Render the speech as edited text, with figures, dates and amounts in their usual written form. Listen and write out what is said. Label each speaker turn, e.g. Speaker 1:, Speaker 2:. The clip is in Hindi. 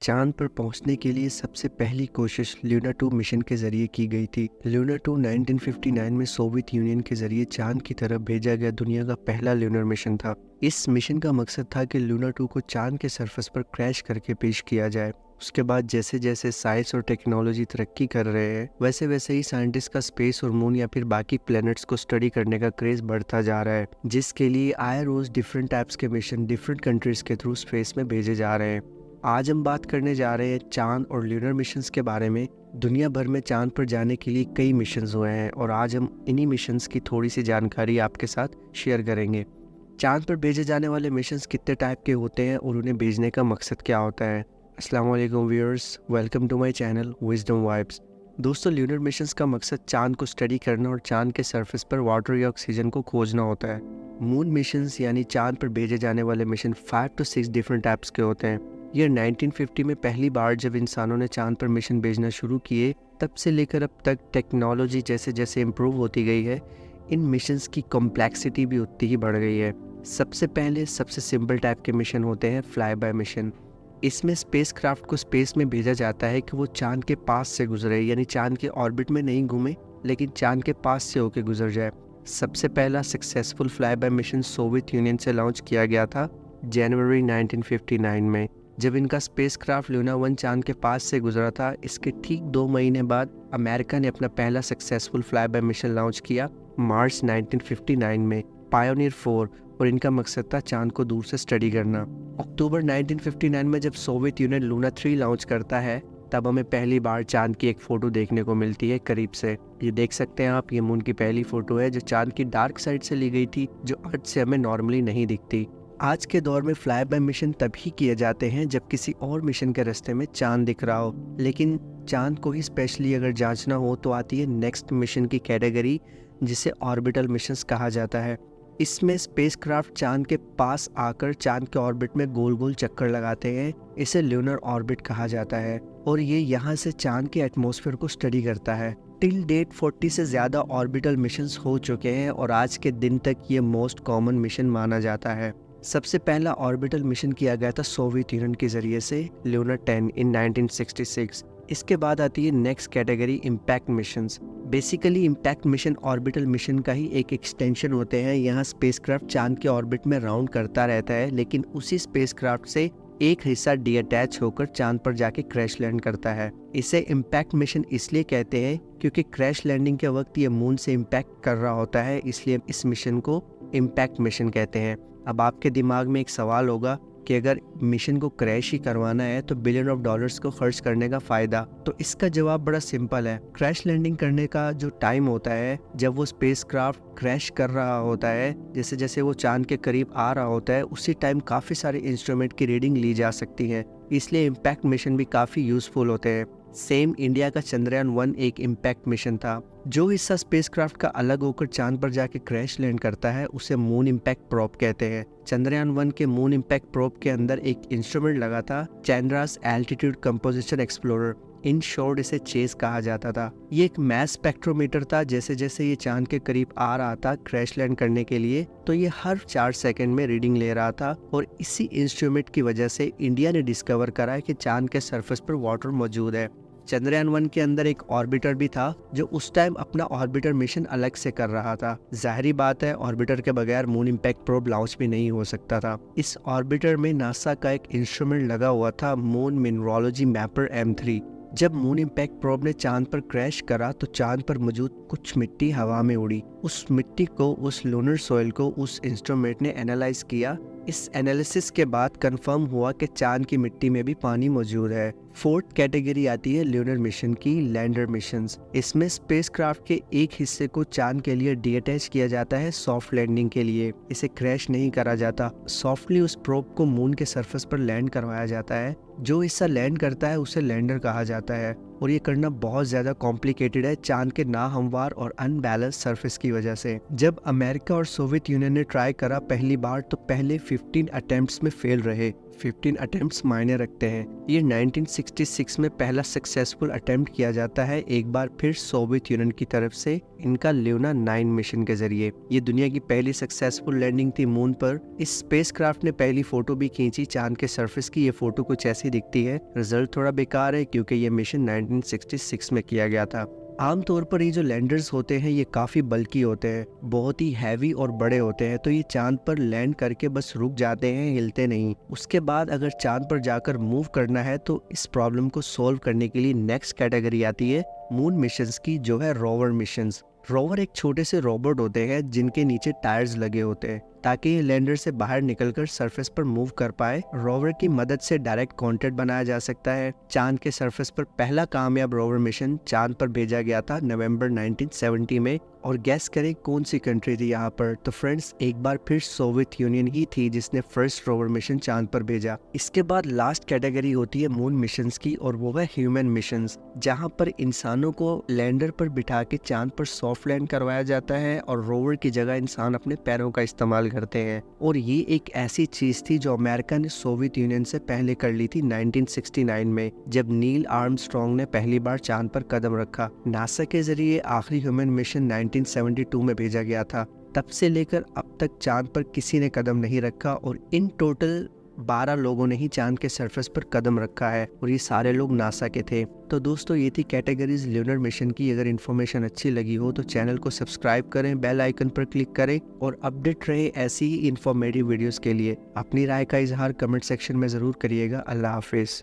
Speaker 1: चांद पर पहुंचने के लिए सबसे पहली कोशिश ल्यूना 2 मिशन के जरिए की गई थी। ल्यूना 2 1959 में सोवियत यूनियन के जरिए चांद की तरफ भेजा गया दुनिया का पहला ल्यूनर मिशन था। इस मिशन का मकसद था कि ल्यूना 2 को चांद के सरफेस पर क्रैश करके पेश किया जाए। उसके बाद जैसे जैसे साइंस और टेक्नोलॉजी तरक्की कर रहे हैं, वैसे वैसे ही साइंटिस्ट का स्पेस और मून या फिर बाकी प्लैनेट्स को स्टडी करने का क्रेज बढ़ता जा रहा है, जिसके लिए आए रोज डिफरेंट टाइप्स के मिशन डिफरेंट कंट्रीज के थ्रू स्पेस में भेजे जा रहे हैं। आज हम बात करने जा रहे हैं चांद और ल्यूनर मिशंस के बारे में। दुनिया भर में चांद पर जाने के लिए कई मिशंस हुए हैं और आज हम इन्हीं मिशंस की थोड़ी सी जानकारी आपके साथ शेयर करेंगे। चांद पर भेजे जाने वाले मिशंस कितने टाइप के होते हैं और उन्हें भेजने का मकसद क्या होता है। अस्सलाम वालेकुम viewers, welcome to my channel wisdom vibes. दोस्तों, ल्यूनर मिशंस का मकसद चांद को स्टडी करना और चांद के सरफेस पर वाटर या ऑक्सीजन को खोजना होता है। मून मिशंस यानी चांद पर भेजे जाने वाले मिशन 5 to 6 डिफरेंट टाइप्स के होते हैं। ये 1950 में पहली बार जब इंसानों ने चांद पर मिशन भेजना शुरू किए, तब से लेकर अब तक टेक्नोलॉजी जैसे जैसे इम्प्रूव होती गई है, इन मिशंस की कॉम्प्लेक्सिटी भी उतनी ही बढ़ गई है। सबसे पहले सबसे सिंपल टाइप के मिशन होते हैं फ्लाई बाय मिशन। इसमें स्पेसक्राफ्ट को स्पेस में भेजा जाता है कि वो चांद के पास से गुजरे, यानी चांद के ऑर्बिट में नहीं घूमे लेकिन चांद के पास से होकर गुजर जाए। सबसे पहला successful fly bye mission Soviet union से लॉन्च किया गया था जनवरी 1959 में, जब इनका स्पेसक्राफ्ट ल्यूना 1 चांद के पास से गुजरा था। इसके ठीक 2 महीने बाद अमेरिका ने अपना पहला successful fly bye mission launch किया मार्च 1959 में, पायोनियर 4, और इनका मकसद था चांद को दूर से स्टडी करना। अक्टूबर 1959 में जब सोवियत यूनियन लूना 3 लॉन्च करता है, तब हमें पहली बार चांद की एक फ़ोटो देखने को मिलती है करीब से। ये देख सकते हैं आप, ये मून की पहली फ़ोटो है जो चांद की डार्क साइड से ली गई थी, जो अर्थ से हमें नॉर्मली नहीं दिखती। आज के दौर में फ्लाई बाय मिशन तभी किए जाते हैं जब किसी और मिशन के रास्ते में चांद दिख रहा हो, लेकिन चांद को ही स्पेशली अगर जांचना हो तो आती है नेक्स्ट मिशन की कैटेगरी, जिसे ऑर्बिटल मिशंस कहा जाता है। इसमें स्पेसक्राफ्ट चांद के पास आकर चांद के ऑर्बिट में गोल गोल चक्कर लगाते हैं। इसे ल्यूनर ऑर्बिट कहा जाता है और ये यहाँ से चांद के एटमॉस्फेयर को स्टडी करता है। टिल डेट 40 से ज़्यादा ऑर्बिटल मिशंस हो चुके हैं और आज के दिन तक ये मोस्ट कॉमन मिशन माना जाता है। सबसे पहला ऑर्बिटल मिशन किया गया था सोवियत यूनियन के जरिए से ल्यूनर 10 इन 1966। इसके बाद आती है next category impact missions. Basically impact mission orbital mission का ही एक एक्सटेंशन होते हैं। यहाँ स्पेसक्राफ्ट चांद के ऑर्बिट में राउंड करता रहता है, लेकिन उसी स्पेसक्राफ्ट से एक हिस्सा डीअटैच होकर चांद पर जाके क्रैश लैंड करता है। इसे इम्पैक्ट मिशन इसलिए कहते हैं क्योंकि क्रैश लैंडिंग के वक्त ये मून से इम्पैक्ट कर रहा होता है, इसलिए इस मिशन को इम्पैक्ट मिशन कहते हैं। अब आपके दिमाग में एक सवाल होगा कि अगर मिशन को क्रैश ही करवाना है तो बिलियन ऑफ डॉलर्स को खर्च करने का फ़ायदा। तो इसका जवाब बड़ा सिंपल है। क्रैश लैंडिंग करने का जो टाइम होता है, जब वो स्पेसक्राफ्ट क्रैश कर रहा होता है, जैसे जैसे वो चांद के करीब आ रहा होता है, उसी टाइम काफ़ी सारे इंस्ट्रूमेंट की रीडिंग ली जा सकती है। इसलिए इम्पैक्ट मिशन भी काफ़ी यूज़फुल होते हैं। सेम इंडिया का चंद्रयान 1 एक इम्पैक्ट मिशन था। जो हिस्सा स्पेसक्राफ्ट का अलग होकर चांद पर जाके क्रैश लैंड करता है उसे मून इम्पैक्ट प्रोब कहते हैं। चंद्रयान 1 के मून इम्पैक्ट प्रोब के अंदर एक इंस्ट्रूमेंट लगा था, Chandra's altitude composition explorer. In short इसे चेस कहा जाता था। ये एक मैस स्पेक्ट्रोमीटर था। जैसे जैसे ये चांद के करीब आ रहा था क्रैश लैंड करने के लिए, तो ये हर 4 सेकंड में रीडिंग ले रहा था, और इसी इंस्ट्रूमेंट की वजह से इंडिया ने डिस्कवर करा कि चांद के सरफेस पर वाटर मौजूद है। चंद्रयान 1 के अंदर एक ऑर्बिटर भी था जो उस टाइम अपना ऑर्बिटर मिशन अलग से कर रहा था। जाहिर बात है, ऑर्बिटर के बगैर मून इम्पैक्ट प्रोब लॉन्च भी नहीं हो सकता था। इस ऑर्बिटर में नासा का एक इंस्ट्रूमेंट लगा हुआ था, मून मिनरोलॉजी मैपर M3। जब मून इम्पैक्ट प्रोब ने चांद पर क्रैश करा तो चांद पर मौजूद कुछ मिट्टी हवा में उड़ी। उस मिट्टी को, उस लूनर सॉइल को उस इंस्ट्रूमेंट ने एनालाइज किया। इस एनालिसिस के बाद कंफर्म हुआ कि चांद की मिट्टी में भी पानी मौजूद है। फोर्थ कैटेगरी आती है ल्यूनर मिशन की, लैंडर मिशंस। इसमें स्पेसक्राफ्ट के एक हिस्से को चांद के लिए डीअटैच किया जाता है सॉफ्ट लैंडिंग के लिए। इसे क्रैश नहीं करा जाता, सॉफ्टली उस प्रोब को मून के सरफेस पर लैंड करवाया जाता है। जो हिस्सा लैंड करता है उसे लैंडर कहा जाता है, और ये करना बहुत ज़्यादा कॉम्प्लिकेटेड है चांद के नाहमवार और अनबैलेंस सरफेस की वजह से। जब अमेरिका और सोवियत यूनियन ने ट्राई करा पहली बार, तो पहले 15 अटेम्प्ट्स में फेल रहे। 15 अटेम्प्ट्स मायने रखते हैं। ये 1966 में पहला सक्सेसफुल अटेम्प्ट किया जाता है एक बार फिर सोवियत यूनियन की तरफ से इनका ल्यूना 9 मिशन के जरिए। ये दुनिया की पहली सक्सेसफुल लैंडिंग थी मून पर। इस स्पेसक्राफ्ट ने पहली फोटो भी खींची चांद के सरफेस की। ये फोटो कुछ ऐसी दिखती है। रिजल्ट थोड़ा बेकार है क्योंकि ये मिशन 1966 में किया गया था। आमतौर पर ये जो लैंडर्स होते हैं ये काफ़ी बल्की होते हैं, बहुत ही हैवी और बड़े होते हैं, तो ये चांद पर लैंड करके बस रुक जाते हैं, हिलते नहीं। उसके बाद अगर चांद पर जाकर मूव करना है तो इस प्रॉब्लम को सॉल्व करने के लिए नेक्स्ट कैटेगरी आती है मून मिशंस की, जो है रोवर मिशंस। रोवर एक छोटे से रोबोट होते हैं जिनके नीचे टायर्स लगे होते हैं ताकि ये लैंडर से बाहर निकलकर सरफेस पर मूव कर पाए। रोवर की मदद से डायरेक्ट कांटेक्ट बनाया जा सकता है। चांद के सरफेस पर पहला कामयाब रोवर मिशन चांद पर भेजा गया था नवंबर 1970 में। और गैस करें कौन सी कंट्री थी यहाँ पर? तो फ्रेंड्स, एक बार फिर सोवियत यूनियन ही थी जिसने फर्स्ट रोवर मिशन चांद पर भेजा। इसके बाद लास्ट कैटेगरी होती है मून मिशंस की, और वो है ह्यूमन मिशंस, जहाँ पर इंसानों को लैंडर पर बिठा के चांद पर सॉफ्ट लैंड करवाया जाता है और रोवर की जगह इंसान अपने पैरों का इस्तेमाल करते हैं। और ये एक ऐसी चीज थी जो अमेरिका ने सोवियत यूनियन से पहले कर ली थी 1969 में, जब नील आर्मस्ट्रॉन्ग ने पहली बार चांद पर कदम रखा। नासा के जरिए आखिरी ह्यूमन मिशन 1972 में भेजा गया था। तब से लेकर अब तक चांद पर किसी ने कदम नहीं रखा और इन टोटल 12 लोगों ने ही चांद के सरफेस पर कदम रखा है और ये सारे लोग नासा के थे। तो दोस्तों, ये थी कैटेगरीज ल्यूनर मिशन की। अगर इन्फॉर्मेशन अच्छी लगी हो तो चैनल को सब्सक्राइब करें, बेल आइकन पर क्लिक करें और अपडेट रहे ऐसी ही इन्फॉर्मेटिव वीडियोस के लिए। अपनी राय का इजहार कमेंट सेक्शन में ज़रूर करिएगा। अल्लाह हाफिज़।